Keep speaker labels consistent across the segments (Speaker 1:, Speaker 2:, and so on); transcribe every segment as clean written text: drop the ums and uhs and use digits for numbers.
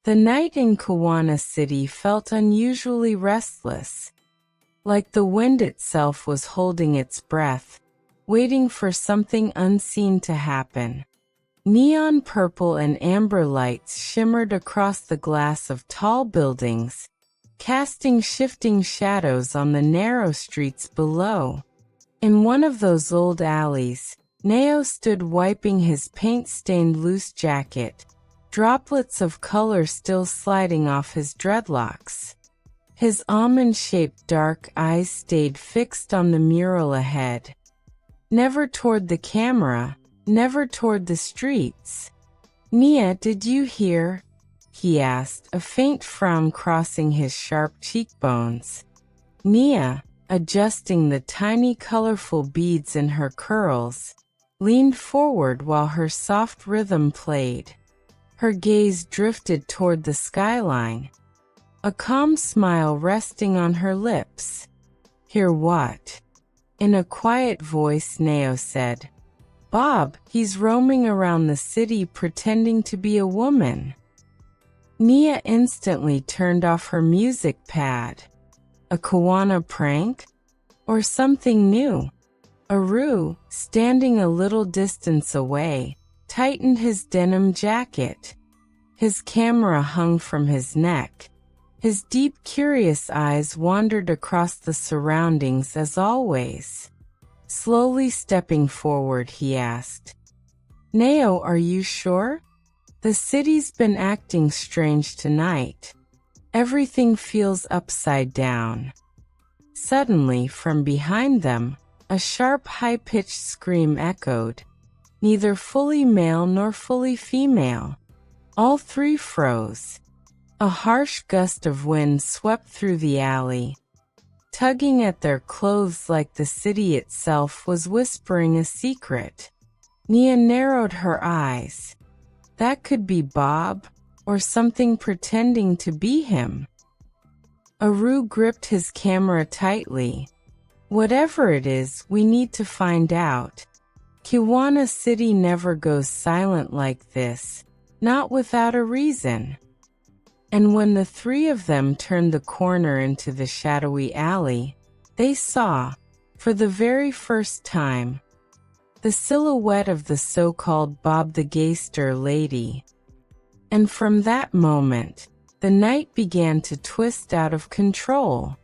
Speaker 1: The night in Kiwana City felt unusually restless, like the wind itself was holding its breath, waiting for something unseen to happen. Neon purple and amber lights shimmered across the glass of tall buildings, casting shifting shadows on the narrow streets below. In one of those old alleys, Nayo stood wiping his paint-stained loose jacket, droplets of color still sliding off his dreadlocks. His almond-shaped dark eyes stayed fixed on the mural ahead. Never toward the camera, never toward the streets. "Nia, did you hear?" he asked, a faint frown crossing his sharp cheekbones. Nia, adjusting the tiny colorful beads in her curls, leaned forward while her soft rhythm played. Her gaze drifted toward the skyline, a calm smile resting on her lips. "Hear what?" In a quiet voice, Nayo said. "Bob, he's roaming around the city pretending to be a woman." Nia instantly turned off her music pad. A Kiwana prank? Or something new? Aru, standing a little distance away, tightened his denim jacket. His camera hung from his neck. His deep, curious eyes wandered across the surroundings as always. Slowly stepping forward, he asked, "Nayo, are you sure? The city's been acting strange tonight. Everything feels upside down." Suddenly, from behind them, a sharp, high-pitched scream echoed, neither fully male nor fully female. All three froze. A harsh gust of wind swept through the alley, tugging at their clothes like the city itself was whispering a secret. Nia narrowed her eyes. That could be Bob, or something pretending to be him. Aru gripped his camera tightly. "Whatever it is, we need to find out. Kiwana City never goes silent like this, not without a reason." And when the three of them turned the corner into the shadowy alley, they saw, for the very first time, the silhouette of the so-called Bob the Gay-Ster lady. And from that moment, the night began to twist out of control.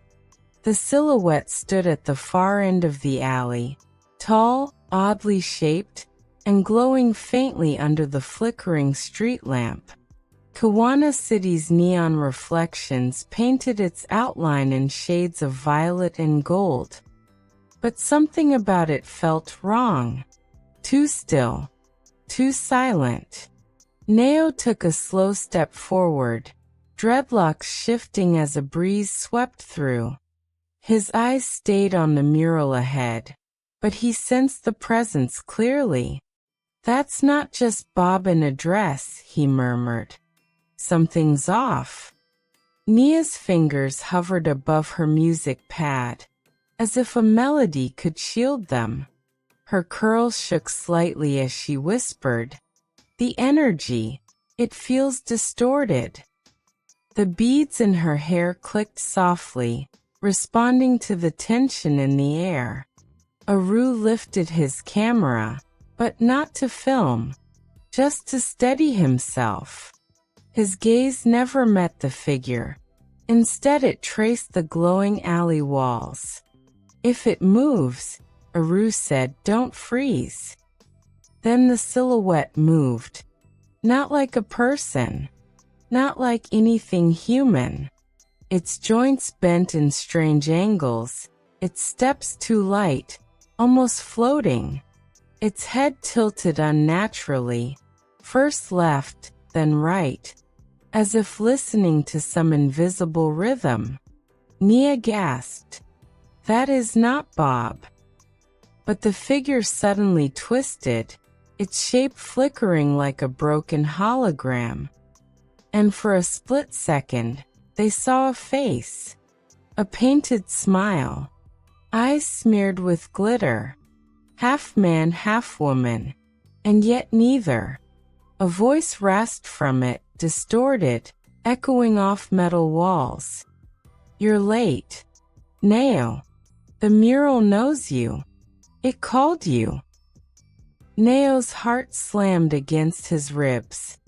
Speaker 1: The silhouette stood at the far end of the alley, tall, oddly shaped, and glowing faintly under the flickering street lamp. Kiwana City's neon reflections painted its outline in shades of violet and gold. But something about it felt wrong. Too still. Too silent. Nayo took a slow step forward, dreadlocks shifting as a breeze swept through. His eyes stayed on the mural ahead, but he sensed the presence clearly. "That's not just Bob in a dress," he murmured. "Something's off." Nia's fingers hovered above her music pad, as if a melody could shield them. Her curls shook slightly as she whispered, "The energy, it feels distorted." The beads in her hair clicked softly, responding to the tension in the air. Aru lifted his camera, but not to film, just to steady himself. His gaze never met the figure. Instead, it traced the glowing alley walls. "If it moves," Aru said, "don't freeze." Then the silhouette moved. Not like a person. Not like anything human. Its joints bent in strange angles, its steps too light, almost floating. Its head tilted unnaturally, first left, then right, as if listening to some invisible rhythm. Nia gasped, "That is not Bob." But the figure suddenly twisted, its shape flickering like a broken hologram. And for a split second, they saw a face. A painted smile. Eyes smeared with glitter. Half man, half woman. And yet neither. A voice rasped from it, distorted, echoing off metal walls. You're late. Nayo. The mural knows you. It called you. Nayo's heart slammed against his ribs.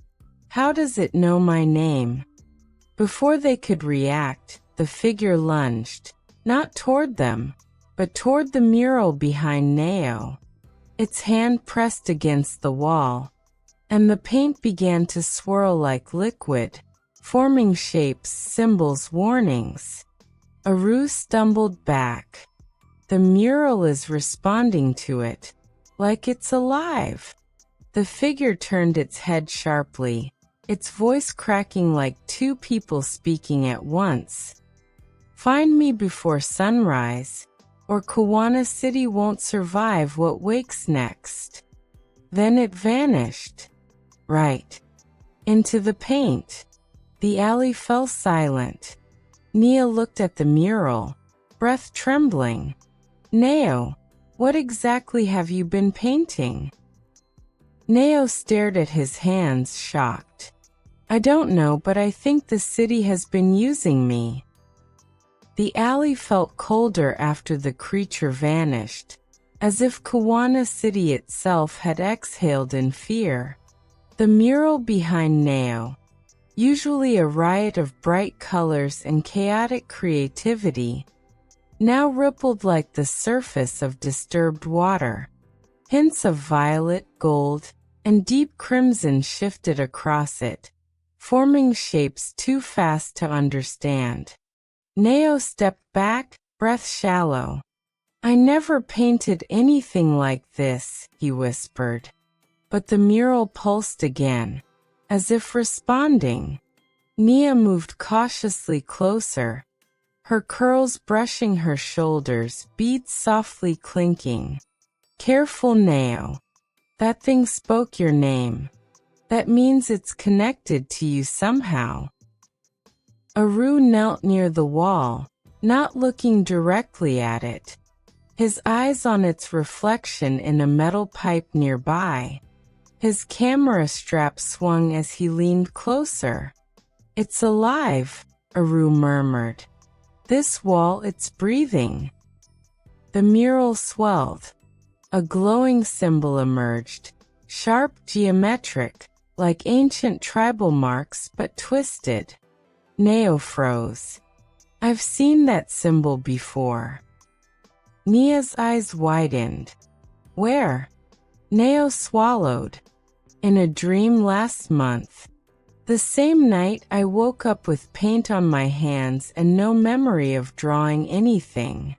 Speaker 1: How does it know my name? Before they could react, the figure lunged, not toward them, but toward the mural behind Nayo. Its hand pressed against the wall, and the paint began to swirl like liquid, forming shapes, symbols, warnings. Aru stumbled back. The mural is responding to it, like it's alive. The figure turned its head sharply, its voice cracking like two people speaking at once. Find me before sunrise, or Kiwana City won't survive what wakes next. Then it vanished. Right. Into the paint. The alley fell silent. Nia looked at the mural, breath trembling. Nayo, what exactly have you been painting? Nayo stared at his hands, shocked. I don't know, but I think the city has been using me. The alley felt colder after the creature vanished, as if Kiwana City itself had exhaled in fear. The mural behind Nayo, usually a riot of bright colors and chaotic creativity, now rippled like the surface of disturbed water. Hints of violet, gold, and deep crimson shifted across it, forming shapes too fast to understand. Nayo stepped back, breath shallow. I never painted anything like this, he whispered. But the mural pulsed again, as if responding. Nia moved cautiously closer, her curls brushing her shoulders, beads softly clinking. Careful, Nayo. That thing spoke your name. That means it's connected to you somehow. Aru knelt near the wall, not looking directly at it, his eyes on its reflection in a metal pipe nearby. His camera strap swung as he leaned closer. It's alive, Aru murmured. This wall, it's breathing. The mural swelled. A glowing symbol emerged, sharp, geometric, like ancient tribal marks but twisted. Nayo froze. I've seen that symbol before. Nia's eyes widened. Where? Nayo swallowed. In a dream last month. The same night I woke up with paint on my hands and no memory of drawing anything.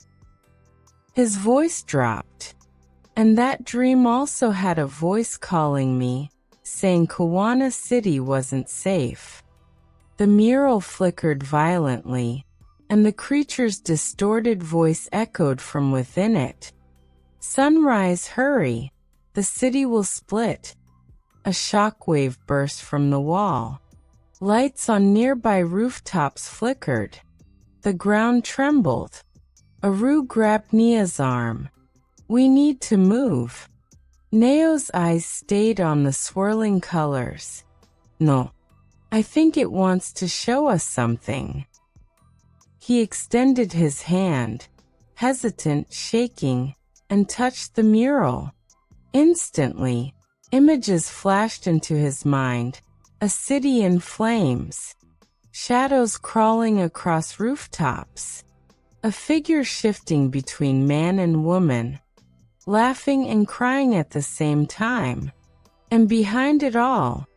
Speaker 1: His voice dropped. And that dream also had a voice calling me, saying Kiwana City wasn't safe. The mural flickered violently, and the creature's distorted voice echoed from within it. Sunrise, hurry! The city will split. A shockwave burst from the wall. Lights on nearby rooftops flickered. The ground trembled. Aru grabbed Nia's arm. We need to move. Nayo's eyes stayed on the swirling colors. No. I think it wants to show us something. He extended his hand, hesitant, shaking, and touched the mural. Instantly, images flashed into his mind, a city in flames, shadows crawling across rooftops, a figure shifting between man and woman, laughing and crying at the same time. And behind it all,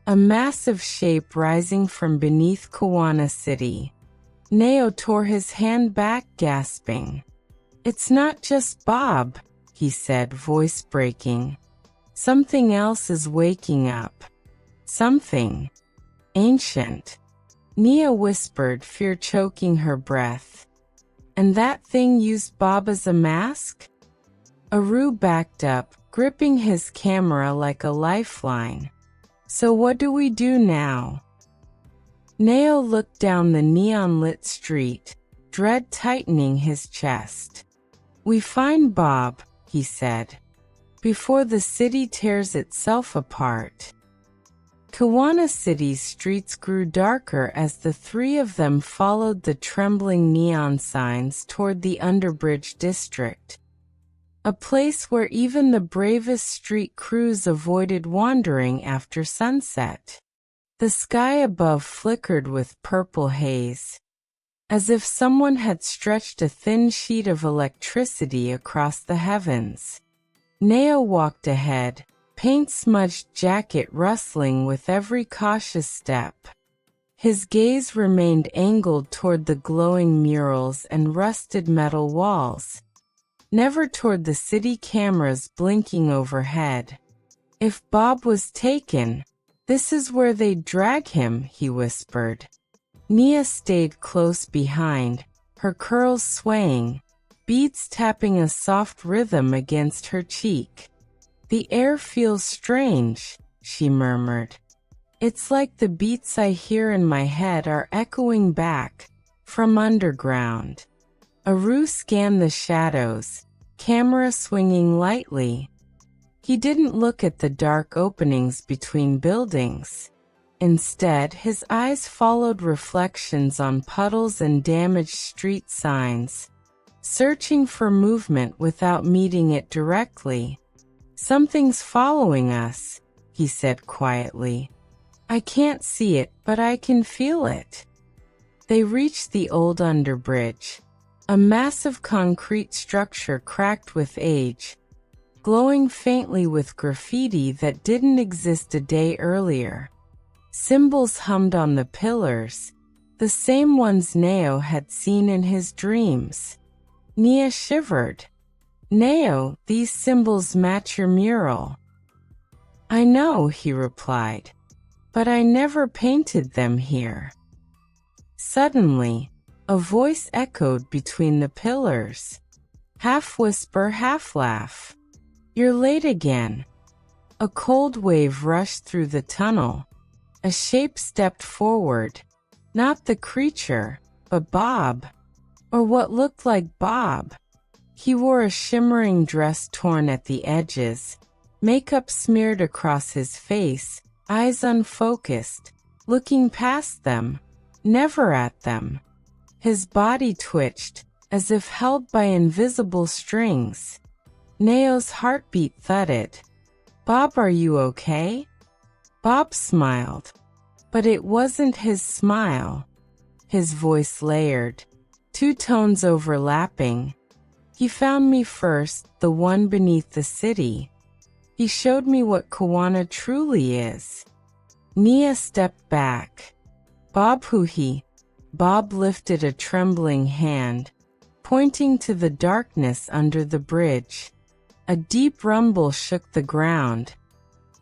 Speaker 1: a massive shape rising from beneath Kiwana City. Nayo tore his hand back, gasping. It's not just Bob, he said, voice breaking. Something else is waking up. Something ancient. Nia whispered, fear choking her breath. And that thing used Bob as a mask? Aru backed up, gripping his camera like a lifeline. So what do we do now? Nayo looked down the neon-lit street, dread tightening his chest. We find Bob, he said, before the city tears itself apart. Kiwana City's streets grew darker as the three of them followed the trembling neon signs toward the underbridge district, a place where even the bravest street crews avoided wandering after sunset. The sky above flickered with purple haze, as if someone had stretched a thin sheet of electricity across the heavens. Nayo walked ahead, paint-smudged jacket rustling with every cautious step. His gaze remained angled toward the glowing murals and rusted metal walls, never toward the city cameras blinking overhead. If Bob was taken, this is where they'd drag him, he whispered. Nia stayed close behind, her curls swaying, beads tapping a soft rhythm against her cheek. "The air feels strange," she murmured. "It's like the beats I hear in my head are echoing back from underground." Aru scanned the shadows, camera swinging lightly. He didn't look at the dark openings between buildings. Instead, his eyes followed reflections on puddles and damaged street signs, searching for movement without meeting it directly. "Something's following us," he said quietly. "I can't see it, but I can feel it." They reached the old underbridge, a massive concrete structure cracked with age, glowing faintly with graffiti that didn't exist a day earlier. Symbols hummed on the pillars, the same ones Nayo had seen in his dreams. Nia shivered. "Nayo, these symbols match your mural." "I know," he replied, "but I never painted them here." Suddenly, a voice echoed between the pillars, half whisper, half laugh. "You're late again." A cold wave rushed through the tunnel. A shape stepped forward, not the creature, but Bob, or what looked like Bob. He wore a shimmering dress torn at the edges, makeup smeared across his face, eyes unfocused, looking past them, never at them. His body twitched, as if held by invisible strings. Nayo's heartbeat thudded. "Bob, are you okay?" Bob smiled, but it wasn't his smile. His voice layered, two tones overlapping. "He found me first, the one beneath the city. He showed me what Kiwana truly is." Nia stepped back. "Bob, who he?" Bob lifted a trembling hand, pointing to the darkness under the bridge. A deep rumble shook the ground,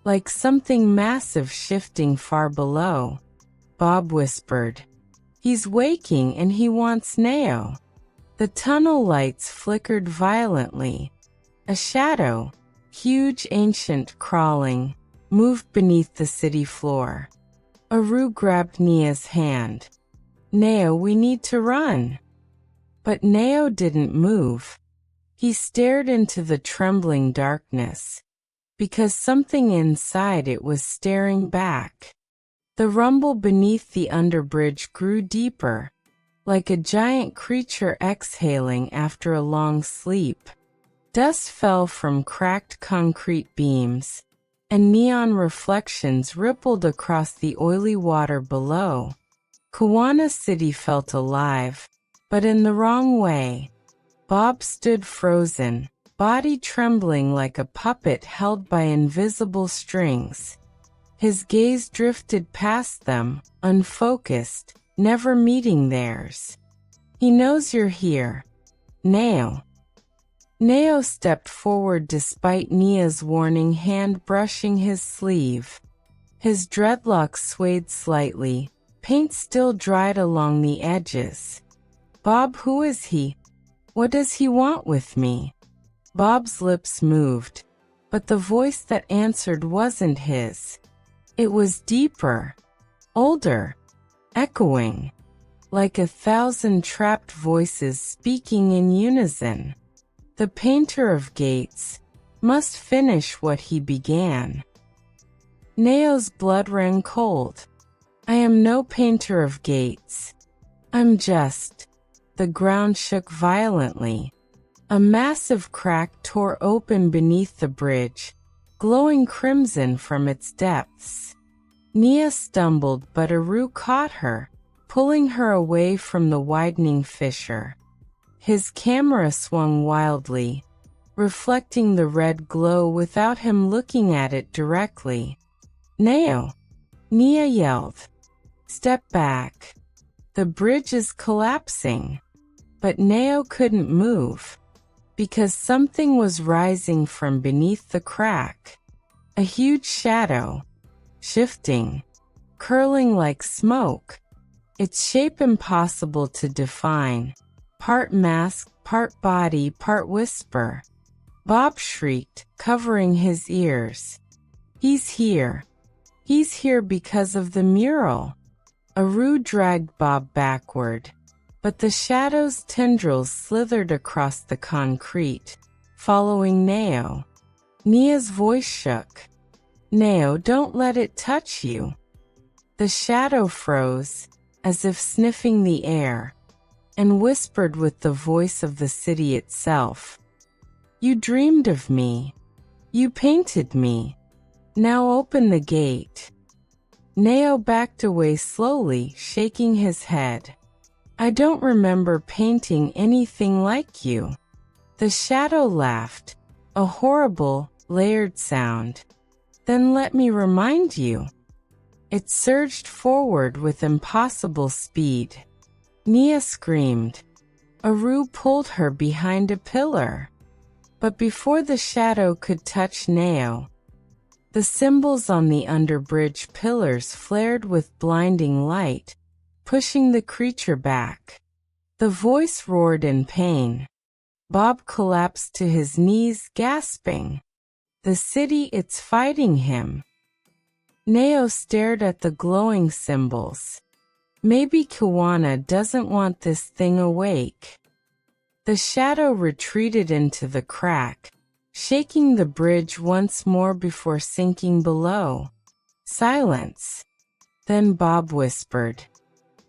Speaker 1: like something massive shifting far below. Bob whispered, "He's waking and he wants Nayo." The tunnel lights flickered violently. A shadow, huge, ancient, crawling, moved beneath the city floor. Aru grabbed Nia's hand. "Nayo, we need to run." But Nayo didn't move. He stared into the trembling darkness, because something inside it was staring back. The rumble beneath the underbridge grew deeper, like a giant creature exhaling after a long sleep. Dust fell from cracked concrete beams, and neon reflections rippled across the oily water below. Kiwana City felt alive, but in the wrong way. Bob stood frozen, body trembling like a puppet held by invisible strings. His gaze drifted past them, unfocused, never meeting theirs. "He knows you're here. Nayo." Nayo stepped forward despite Nia's warning hand brushing his sleeve. His dreadlocks swayed slightly, paint still dried along the edges. "Bob, who is he? What does he want with me?" Bob's lips moved, but the voice that answered wasn't his. It was deeper, older, echoing, like 1,000 trapped voices speaking in unison. The painter of gates must finish what he began. Nayo's blood ran cold. I am no painter of gates. I'm just. The ground shook violently. A massive crack tore open beneath the bridge, glowing crimson from its depths. Nia stumbled, but Aru caught her, pulling her away from the widening fissure. His camera swung wildly, reflecting the red glow without him looking at it directly. Nayo! Nia yelled. Step back. The bridge is collapsing. But Nayo couldn't move, because something was rising from beneath the crack. A huge shadow, shifting, curling like smoke, its shape impossible to define. Part mask, part body, part whisper. Bob shrieked, covering his ears. He's here. He's here because of the mural. Aru dragged Bob backward, but the shadow's tendrils slithered across the concrete, following Nayo. Nia's voice shook. Nayo, don't let it touch you. The shadow froze, as if sniffing the air, and whispered with the voice of the city itself. You dreamed of me. You painted me. Now open the gate. Nayo backed away slowly, shaking his head. I don't remember painting anything like you. The shadow laughed, a horrible, layered sound. Then let me remind you. It surged forward with impossible speed. Nia screamed. Aru pulled her behind a pillar. But before the shadow could touch Nayo, the symbols on the underbridge pillars flared with blinding light, pushing the creature back. The voice roared in pain. Bob collapsed to his knees, gasping. The city, it's fighting him. Nayo stared at the glowing symbols. Maybe Kiwana doesn't want this thing awake. The shadow retreated into the crack, shaking the bridge once more before sinking below. Silence. Then Bob whispered,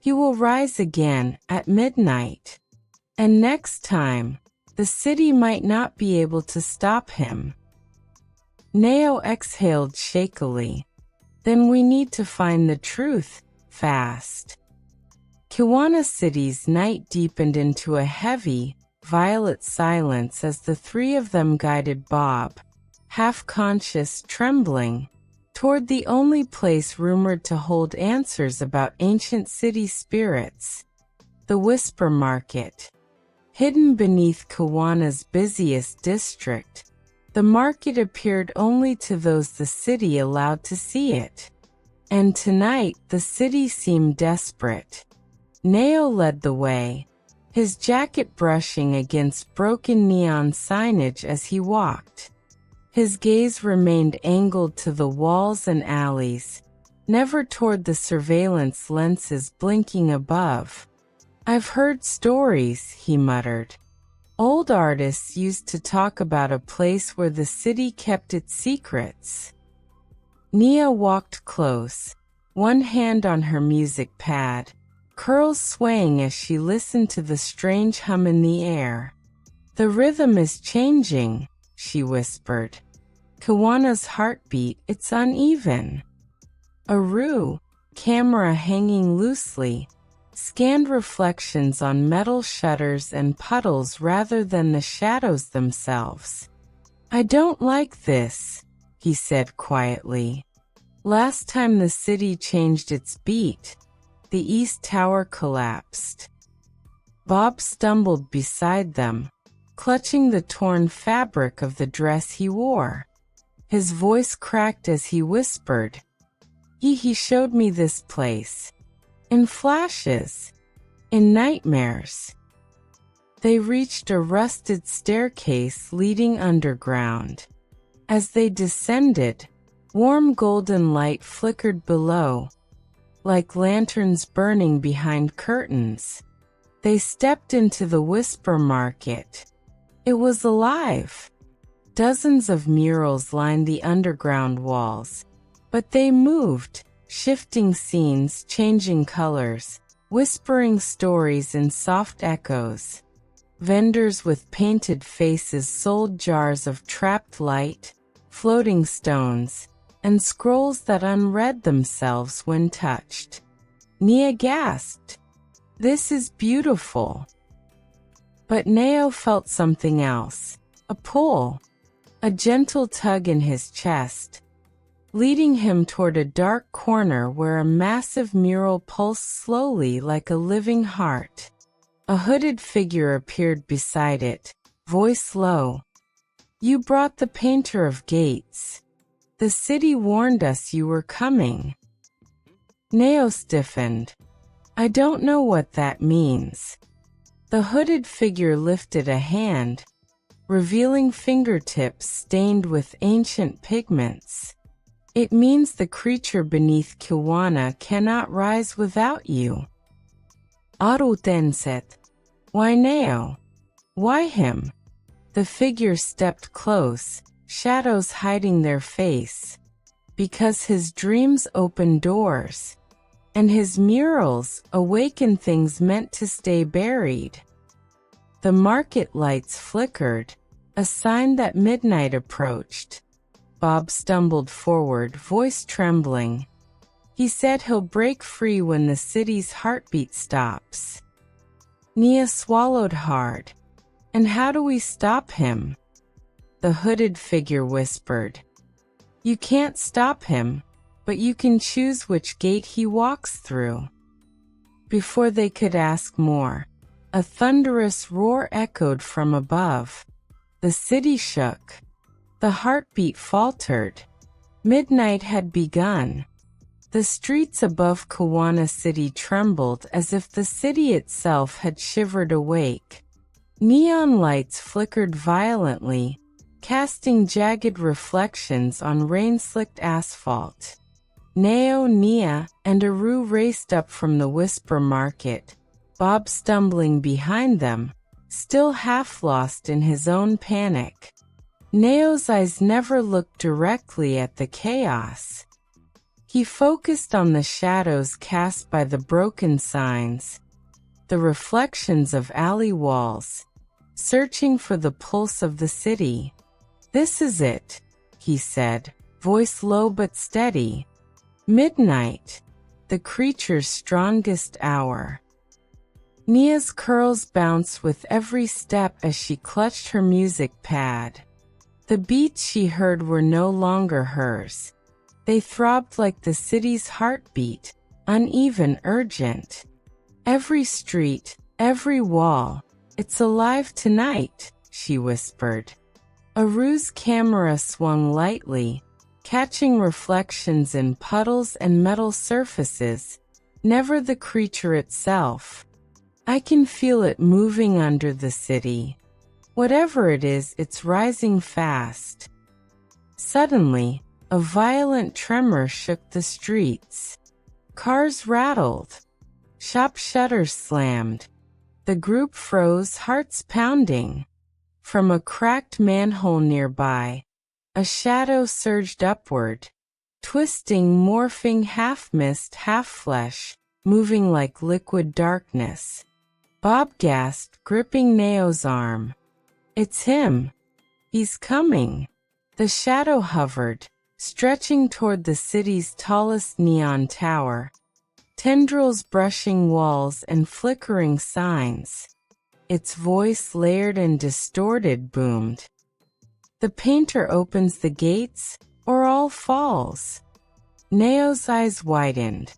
Speaker 1: He will rise again at midnight. And next time, the city might not be able to stop him. Nayo exhaled shakily. Then we need to find the truth, fast. Kiwana City's night deepened into a heavy, violet silence as the three of them guided Bob, half-conscious, trembling, toward the only place rumored to hold answers about ancient city spirits, the Whisper Market. Hidden beneath Kiwana's busiest district, the market appeared only to those the city allowed to see it. And tonight, the city seemed desperate. Nayo led the way, his jacket brushing against broken neon signage as he walked. His gaze remained angled to the walls and alleys, never toward the surveillance lenses blinking above. I've heard stories, he muttered. Old artists used to talk about a place where the city kept its secrets. Nia walked close, one hand on her music pad, curls swaying as she listened to the strange hum in the air. The rhythm is changing, she whispered. Kiwana's heartbeat, it's uneven. Aru, camera hanging loosely, scanned reflections on metal shutters and puddles rather than the shadows themselves. I don't like this, he said quietly. Last time the city changed its beat, the East Tower collapsed. Bob stumbled beside them, clutching the torn fabric of the dress he wore. His voice cracked as he whispered, He showed me this place. In flashes. In nightmares. They reached a rusted staircase leading underground. As they descended, warm golden light flickered below, like lanterns burning behind curtains. They stepped into the Whisper Market. It was alive. Dozens of murals lined the underground walls, But they moved, shifting scenes, changing colors, whispering stories in soft echoes. Vendors with painted faces sold jars of trapped light, floating stones, and scrolls that unread themselves when touched. Nia gasped, "This is beautiful." But Nayo felt something else, a pull, a gentle tug in his chest, leading him toward a dark corner where a massive mural pulsed slowly like a living heart. A hooded figure appeared beside it, voice low. "You brought the painter of gates. The city warned us you were coming." Nayo stiffened. "I don't know what that means." The hooded figure lifted a hand, revealing fingertips stained with ancient pigments. "It means the creature beneath Kiwana cannot rise without you." Aru Tenset. "Why Nayo? Why him?" The figure stepped close, shadows hiding their face. "Because his dreams open doors, and his murals awaken things meant to stay buried." The market lights flickered, a sign that midnight approached. Bob stumbled forward, voice trembling. "He said he'll break free when the city's heartbeat stops." Nia swallowed hard. "And how do we stop him?" The hooded figure whispered. "You can't stop him, but you can choose which gate he walks through." Before they could ask more, a thunderous roar echoed from above. The city shook. The heartbeat faltered. Midnight had begun. The streets above Kiwana City trembled as if the city itself had shivered awake. Neon lights flickered violently, casting jagged reflections on rain-slicked asphalt. Nayo, Nia, and Aru raced up from the Whisper Market, Bob stumbling behind them, still half lost in his own panic. Nayo's eyes never looked directly at the chaos. He focused on the shadows cast by the broken signs, the reflections of alley walls, searching for the pulse of the city. "This is it," he said, voice low but steady. "Midnight, the creature's strongest hour." Nia's curls bounced with every step as she clutched her music pad. The beats she heard were no longer hers. They throbbed like the city's heartbeat, uneven, urgent. "Every street, every wall, it's alive tonight," she whispered. Aru's camera swung lightly, catching reflections in puddles and metal surfaces, never the creature itself. "I can feel it moving under the city. Whatever it is, it's rising fast." Suddenly, a violent tremor shook the streets. Cars rattled. Shop shutters slammed. The group froze, hearts pounding. From a cracked manhole nearby, a shadow surged upward, twisting, morphing, half mist, half flesh, moving like liquid darkness. Bob gasped, gripping Nayo's arm. "It's him. He's coming." The shadow hovered, stretching toward the city's tallest neon tower, tendrils brushing walls and flickering signs. Its voice, layered and distorted, boomed. "The painter opens the gates, or all falls." Nayo's eyes widened.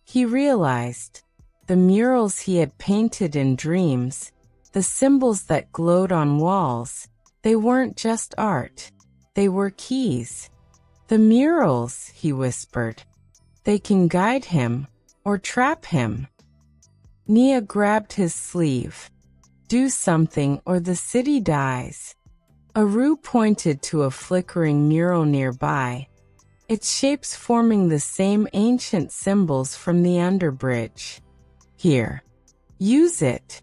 Speaker 1: He realized the murals he had painted in dreams, the symbols that glowed on walls, they weren't just art. They were keys. "The murals," he whispered. "They can guide him, or trap him." Nia grabbed his sleeve. "Do something or the city dies." Aru pointed to a flickering mural nearby, its shapes forming the same ancient symbols from the underbridge. "Here. Use it.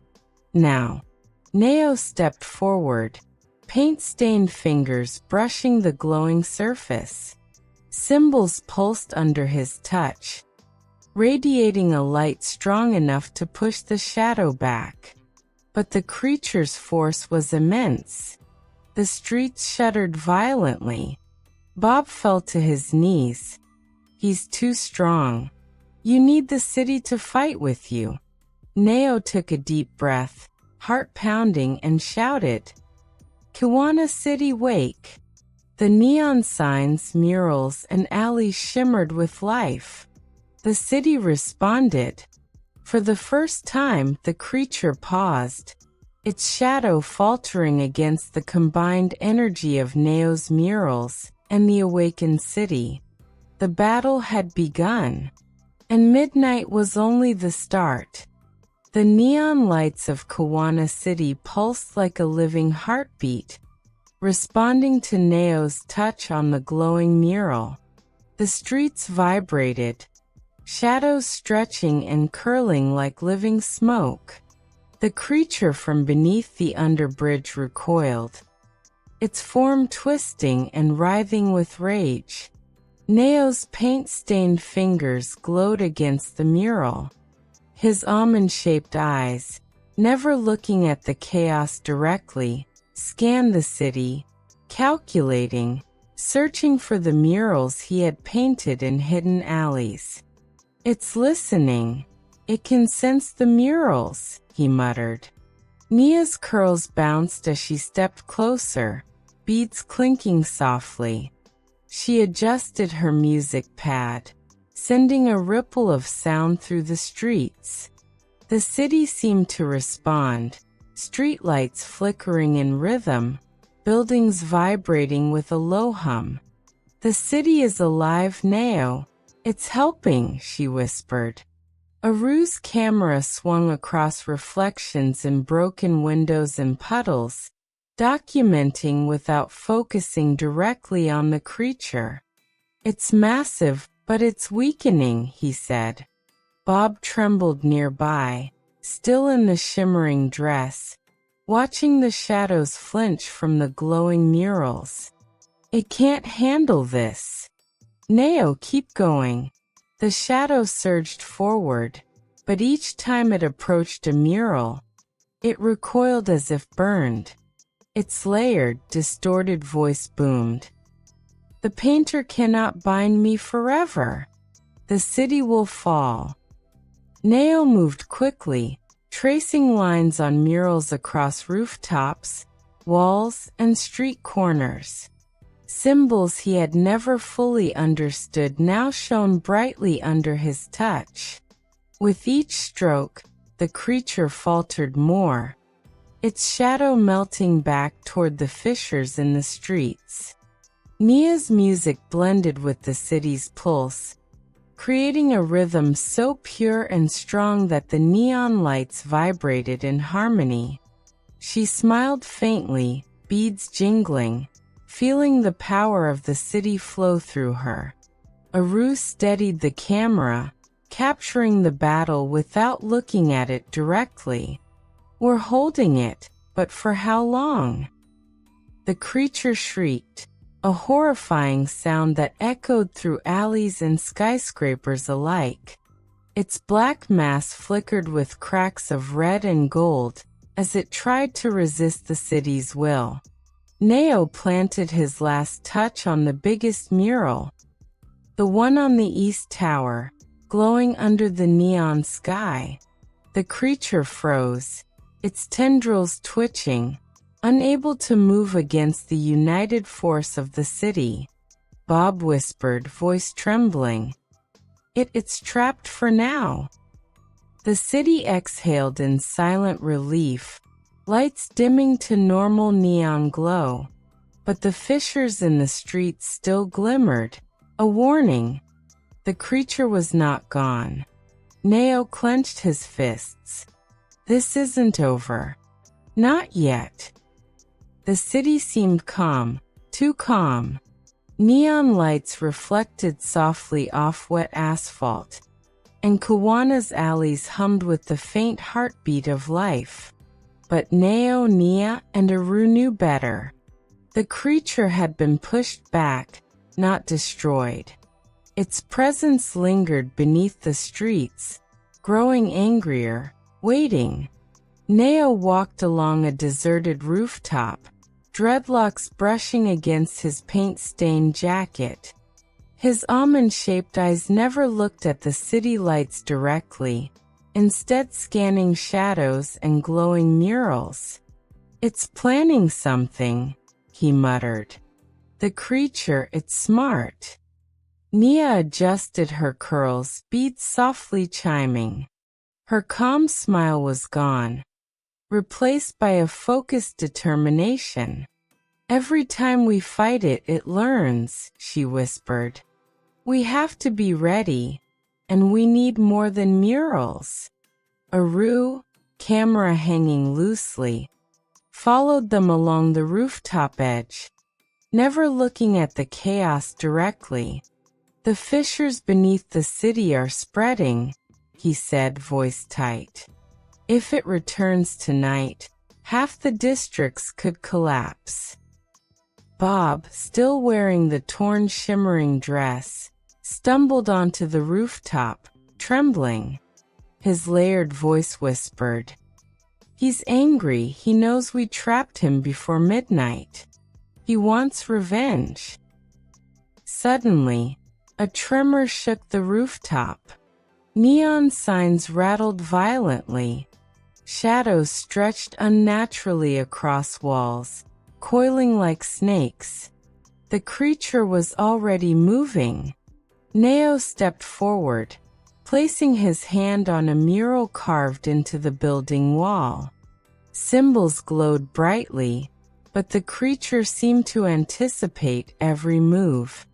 Speaker 1: Now." Nayo stepped forward, paint-stained fingers brushing the glowing surface. Symbols pulsed under his touch, radiating a light strong enough to push the shadow back. But the creature's force was immense. The streets shuddered violently. Bob fell to his knees. He's too strong. You need the city to fight with you. Nayo took a deep breath, heart pounding, and shouted, Kiwana City, wake! The neon signs, murals, and alleys shimmered with life. The city responded. For the first time, the creature paused, its shadow faltering against the combined energy of Nayo's murals and the awakened city. The battle had begun, and midnight was only the start. The neon lights of Kiwana City pulsed like a living heartbeat, responding to Nayo's touch on the glowing mural. The streets vibrated, shadows stretching and curling like living smoke. The creature from beneath the underbridge recoiled, its form twisting and writhing with rage. Nayo's paint-stained fingers glowed against the mural. His almond-shaped eyes, never looking at the chaos directly, scanned the city, calculating, searching for the murals he had painted in hidden alleys. It's listening. It can sense the murals, he muttered. Nia's curls bounced as she stepped closer, beads clinking softly. She adjusted her music pad, sending a ripple of sound through the streets. The city seemed to respond, streetlights flickering in rhythm, buildings vibrating with a low hum. The city is alive, Nayo. It's helping, she whispered. A ruse camera swung across reflections in broken windows and puddles, documenting without focusing directly on the creature. It's massive, but it's weakening, he said. Bob trembled nearby, still in the shimmering dress, watching the shadows flinch from the glowing murals. It can't handle this. Nayo, keep going. The shadow surged forward, but each time it approached a mural, it recoiled as if burned. Its layered, distorted voice boomed. The painter cannot bind me forever. The city will fall. Nayo moved quickly, tracing lines on murals across rooftops, walls, and street corners. Symbols he had never fully understood now shone brightly under his touch. With each stroke, the creature faltered more, its shadow melting back toward the fissures in the streets. Nia's music blended with the city's pulse, creating a rhythm so pure and strong that the neon lights vibrated in harmony. She smiled faintly, beads jingling, feeling the power of the city flow through her. Aru steadied the camera, capturing the battle without looking at it directly. We're holding it, but for how long? The creature shrieked, a horrifying sound that echoed through alleys and skyscrapers alike. Its black mass flickered with cracks of red and gold as it tried to resist the city's will. Nayo planted his last touch on the biggest mural, the one on the east tower, glowing under the neon sky. The creature froze, its tendrils twitching, unable to move against the united force of the city. Bob whispered, voice trembling. It's trapped for now. The city exhaled in silent relief, lights dimming to normal neon glow. But the fissures in the streets still glimmered, a warning. The creature was not gone. Nayo clenched his fists. This isn't over. Not yet. The city seemed calm, too calm. Neon lights reflected softly off wet asphalt, and Kiwana's alleys hummed with the faint heartbeat of life. But Nayo, Nia, and Aru knew better. The creature had been pushed back, not destroyed. Its presence lingered beneath the streets, growing angrier, waiting. Nayo walked along a deserted rooftop, dreadlocks brushing against his paint-stained jacket. His almond-shaped eyes never looked at the city lights directly, instead scanning shadows and glowing murals. "It's planning something," he muttered. "The creature, it's smart." Nia adjusted her curls, beads softly chiming. Her calm smile was gone, replaced by a focused determination. "Every time we fight it, it learns," she whispered. "We have to be ready, and we need more than murals." Aru, camera hanging loosely, followed them along the rooftop edge, never looking at the chaos directly. "The fissures beneath the city are spreading," he said, voice tight. "If it returns tonight, half the districts could collapse." Bob, still wearing the torn shimmering dress, stumbled onto the rooftop, trembling. His layered voice whispered, "He's angry. He knows we trapped him before midnight. He wants revenge." Suddenly, a tremor shook the rooftop. Neon signs rattled violently. Shadows stretched unnaturally across walls, coiling like snakes. The creature was already moving. Nayo stepped forward, placing his hand on a mural carved into the building wall. Symbols glowed brightly, but the creature seemed to anticipate every move.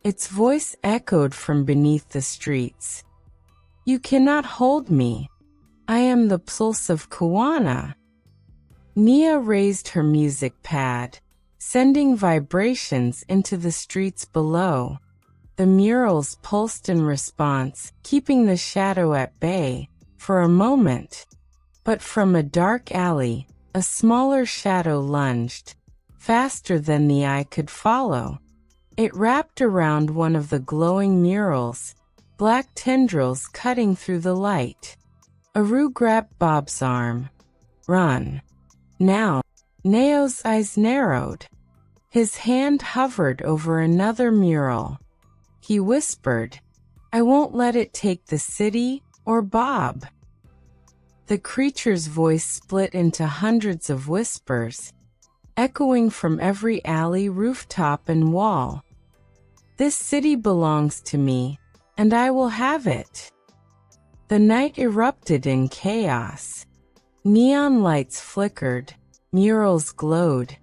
Speaker 1: Its voice echoed from beneath the streets. "You cannot hold me. I am the pulse of Kiwana." Nia raised her music pad, sending vibrations into the streets below. The murals pulsed in response, keeping the shadow at bay for a moment. But from a dark alley, a smaller shadow lunged, faster than the eye could follow. It wrapped around one of the glowing murals, black tendrils cutting through the light. Aru grabbed Bob's arm. "Run. Now." Nayo's eyes narrowed. His hand hovered over another mural. He whispered, "I won't let it take the city or Bob." The creature's voice split into hundreds of whispers, echoing from every alley, rooftop, and wall. "This city belongs to me, and I will have it." The night erupted in chaos. Neon lights flickered, murals glowed,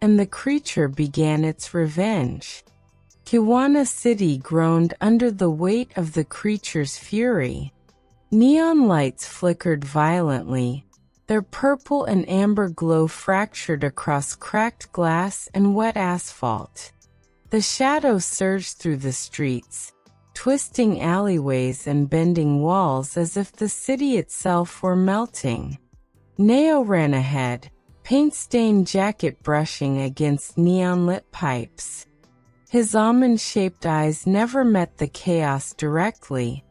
Speaker 1: and the creature began its revenge. Kiwana City groaned under the weight of the creature's fury. Neon lights flickered violently, their purple and amber glow fractured across cracked glass and wet asphalt. The shadows surged through the streets, twisting alleyways and bending walls as if the city itself were melting. Nayo ran ahead, paint-stained jacket brushing against neon-lit pipes. His almond-shaped eyes never met the chaos directly.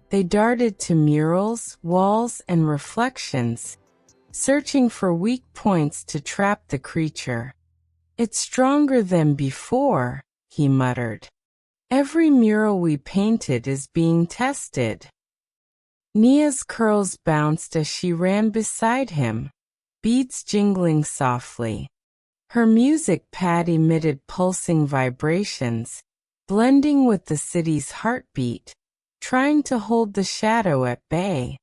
Speaker 1: They darted to murals, walls, and reflections, searching for weak points to trap the creature. "It's stronger than before," he muttered. "Every mural we painted is being tested." Nia's curls bounced as she ran beside him, beads jingling softly. Her music pad emitted pulsing vibrations, blending with the city's heartbeat, trying to hold the shadow at bay.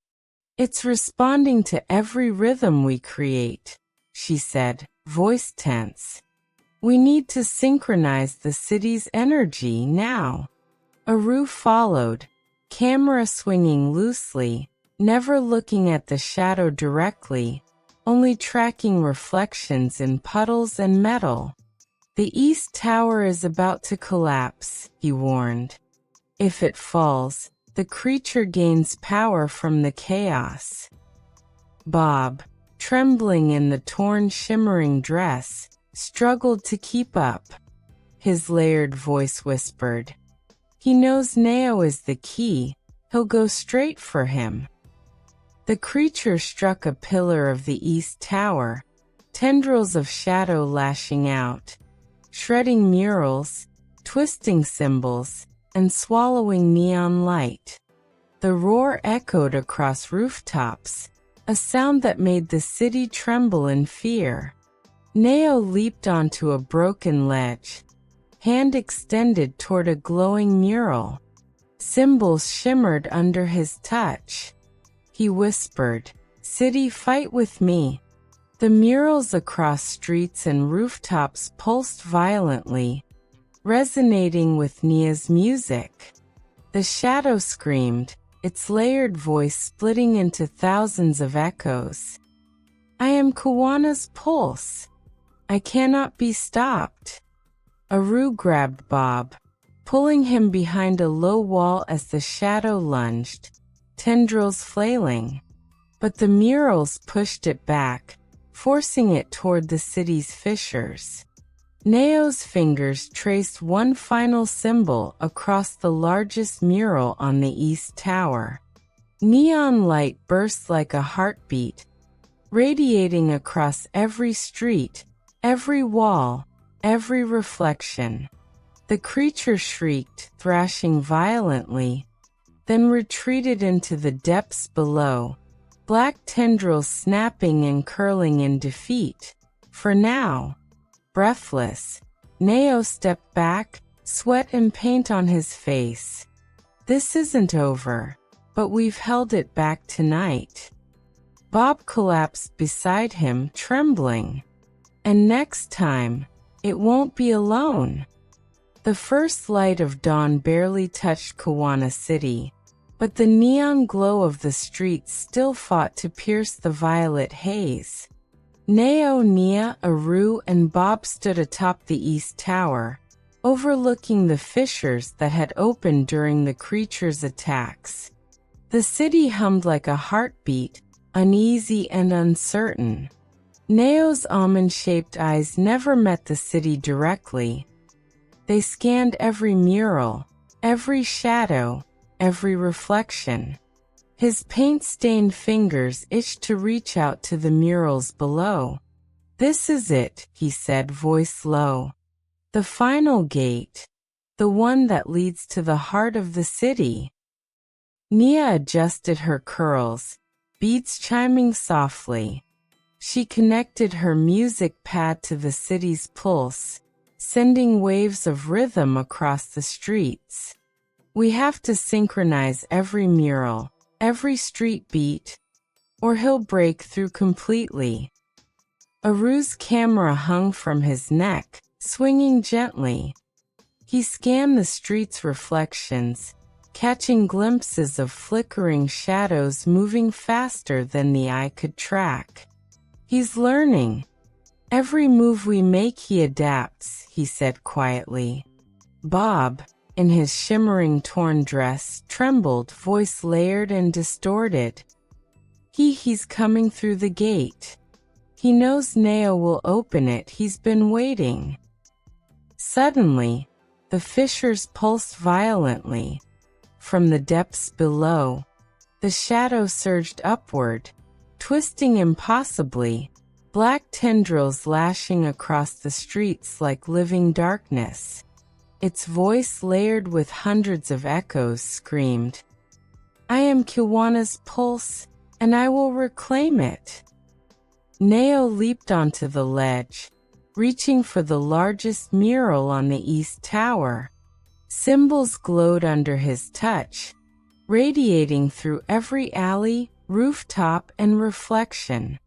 Speaker 1: "It's responding to every rhythm we create," she said, voice tense. "We need to synchronize the city's energy now." Aru followed, camera swinging loosely, never looking at the shadow directly, only tracking reflections in puddles and metal. "The East Tower is about to collapse," he warned. "If it falls, the creature gains power from the chaos." Bob, trembling in the torn shimmering dress, struggled to keep up. his layered voice whispered. He knows Nayo is the key. He'll go straight for him. The creature struck a pillar of the east tower, tendrils of shadow lashing out, shredding murals, twisting symbols, and swallowing neon light. The roar echoed across rooftops, a sound that made the city tremble in fear. Nayo leaped onto a broken ledge, hand extended toward a glowing mural. Symbols shimmered under his touch. He whispered, "City, fight with me." The murals across streets and rooftops pulsed violently, resonating with Nia's music. The shadow screamed, its layered voice splitting into thousands of echoes. "I am Kiwana's pulse. I cannot be stopped." Aru grabbed Bob, pulling him behind a low wall as the shadow lunged, tendrils flailing. But the murals pushed it back, forcing it toward the city's fissures. Nayo's fingers traced one final symbol across the largest mural on the east tower. Neon light burst like a heartbeat, radiating across every street, every wall, every reflection. The creature shrieked, thrashing violently, then retreated into the depths below, black tendrils snapping and curling in defeat. For now, breathless, Nayo stepped back, sweat and paint on his face. "This isn't over, but we've held it back tonight." Bob collapsed beside him, trembling. "And next time, it won't be alone." The first light of dawn barely touched Kiwana City, but the neon glow of the streets still fought to pierce the violet haze. Nayo, Nia, Aru, and Bob stood atop the east tower, overlooking the fissures that had opened during the creature's attacks. The city hummed like a heartbeat, uneasy and uncertain. Nayo's almond-shaped eyes never met the city directly. They scanned every mural, every shadow, every reflection. His paint-stained fingers itched to reach out to the murals below. "This is it," he said, voice low. "The final gate. The one that leads to the heart of the city." Nia adjusted her curls, beads chiming softly. She connected her music pad to the city's pulse, sending waves of rhythm across the streets. "We have to synchronize every mural, every street beat, or he'll break through completely." Aru's camera hung from his neck, swinging gently. He scanned the street's reflections, catching glimpses of flickering shadows moving faster than the eye could track. "He's learning. Every move we make he adapts," he said quietly. Bob, in his shimmering torn dress, trembled, voice layered and distorted. He's coming through the gate. He knows Nayo will open it. He's been waiting." Suddenly, the fissures pulsed violently. From the depths below, the shadow surged upward, twisting impossibly, black tendrils lashing across the streets like living darkness. Its voice, layered with hundreds of echoes, screamed, "I am Kiwana's pulse, and I will reclaim it." Nayo leaped onto the ledge, reaching for the largest mural on the east tower. Symbols glowed under his touch, radiating through every alley, rooftop, and reflection.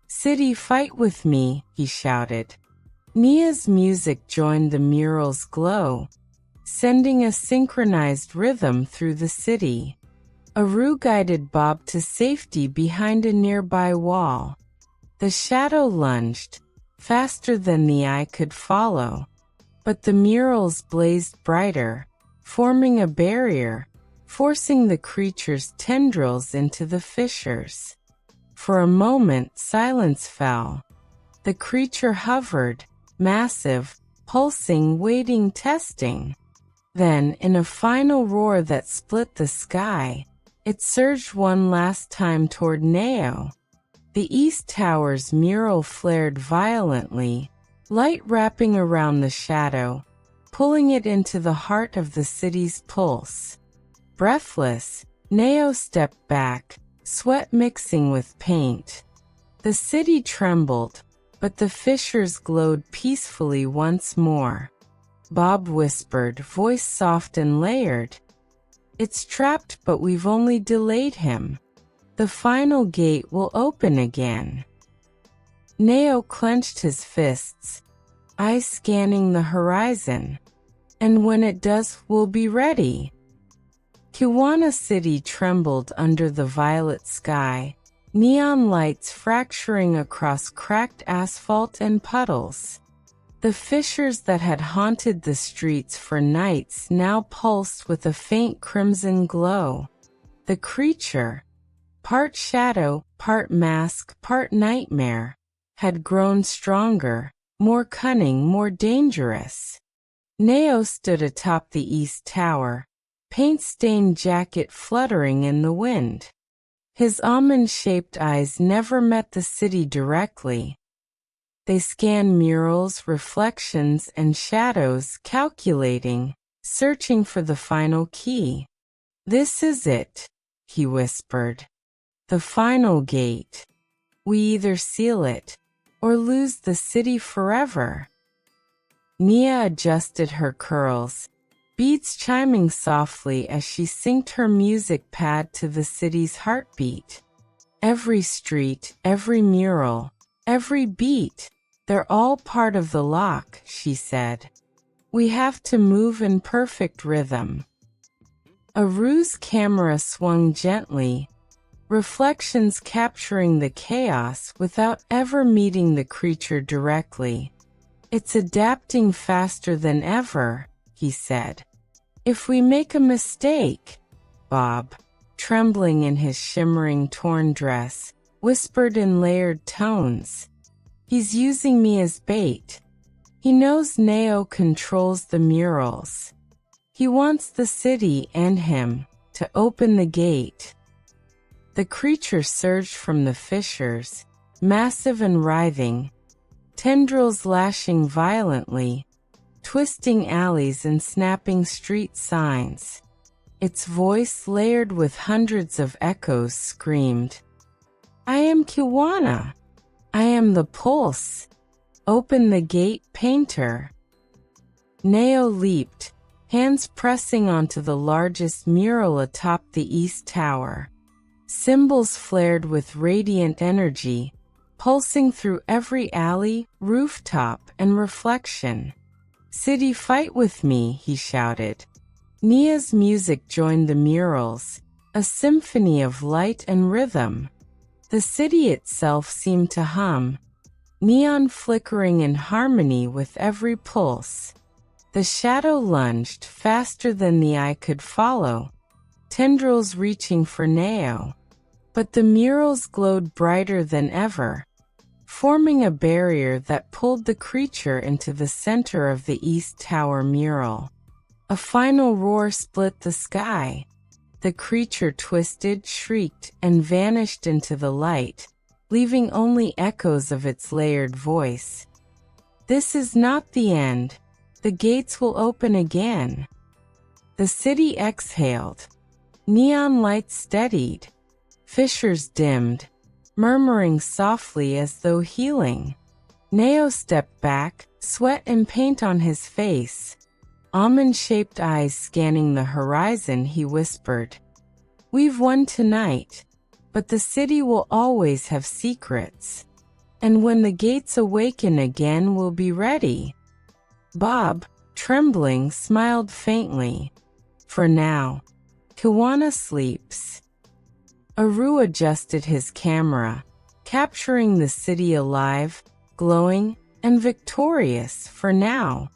Speaker 1: "City, fight with me," he shouted. Nia's music joined the mural's glow, sending a synchronized rhythm through the city. Aru guided Bob to safety behind a nearby wall. The shadow lunged, faster than the eye could follow, but the murals blazed brighter, forming a barrier, forcing the creature's tendrils into the fissures. For a moment, silence fell. The creature hovered, massive, pulsing, waiting, testing. Then, in a final roar that split the sky, it surged one last time toward Nayo. The East Tower's mural flared violently, light wrapping around the shadow, pulling it into the heart of the city's pulse. Breathless, Nayo stepped back, sweat mixing with paint. The city trembled, but the fissures glowed peacefully once more. Bob whispered, voice soft and layered. It's trapped, but we've only delayed him. The final gate will open again. Nayo clenched his fists, eyes scanning the horizon. And when it does, we'll be ready. Kiwana City trembled under the violet sky, neon lights fracturing across cracked asphalt and puddles. The fissures that had haunted the streets for nights now pulsed with a faint crimson glow. The creature, part shadow, part mask, part nightmare, had grown stronger, more cunning, more dangerous. Nayo stood atop the East Tower, paint-stained jacket fluttering in the wind. His almond-shaped eyes never met the city directly. They scanned murals, reflections, and shadows, calculating, searching for the final key. This is it, he whispered. The final gate. We either seal it, or lose the city forever. Nia adjusted her curls, beats chiming softly as she synced her music pad to the city's heartbeat. Every street, every mural, every beat, they're all part of the lock, she said. We have to move in perfect rhythm. A ruse camera swung gently, reflections capturing the chaos without ever meeting the creature directly. It's adapting faster than ever, he said. If we make a mistake, Bob, trembling in his shimmering torn dress, whispered in layered tones. He's using me as bait. He knows Nayo controls the murals. He wants the city and him to open the gate. The creature surged from the fissures, massive and writhing, tendrils lashing violently, twisting alleys and snapping street signs. Its voice, layered with hundreds of echoes, screamed, I am Kiwana. I am the pulse. Open the gate, painter. Nayo leaped, hands pressing onto the largest mural atop the East Tower. Symbols flared with radiant energy, pulsing through every alley, rooftop, and reflection. City, fight with me, he shouted. Nia's music joined the murals, a symphony of light and rhythm. The city itself seemed to hum, neon flickering in harmony with every pulse. The shadow lunged faster than the eye could follow, tendrils reaching for Nayo. But the murals glowed brighter than ever, forming a barrier that pulled the creature into the center of the East Tower mural. A final roar split the sky. The creature twisted, shrieked, and vanished into the light, leaving only echoes of its layered voice. This is not the end. The gates will open again. The city exhaled. Neon lights steadied. Fissures dimmed, murmuring softly as though healing. Nayo stepped back, sweat and paint on his face. Almond-shaped eyes scanning the horizon, he whispered, We've won tonight, but the city will always have secrets. And when the gates awaken again, we'll be ready. Bob, trembling, smiled faintly. For now, Kiwana sleeps. Aru adjusted his camera, capturing the city alive, glowing, and victorious for now.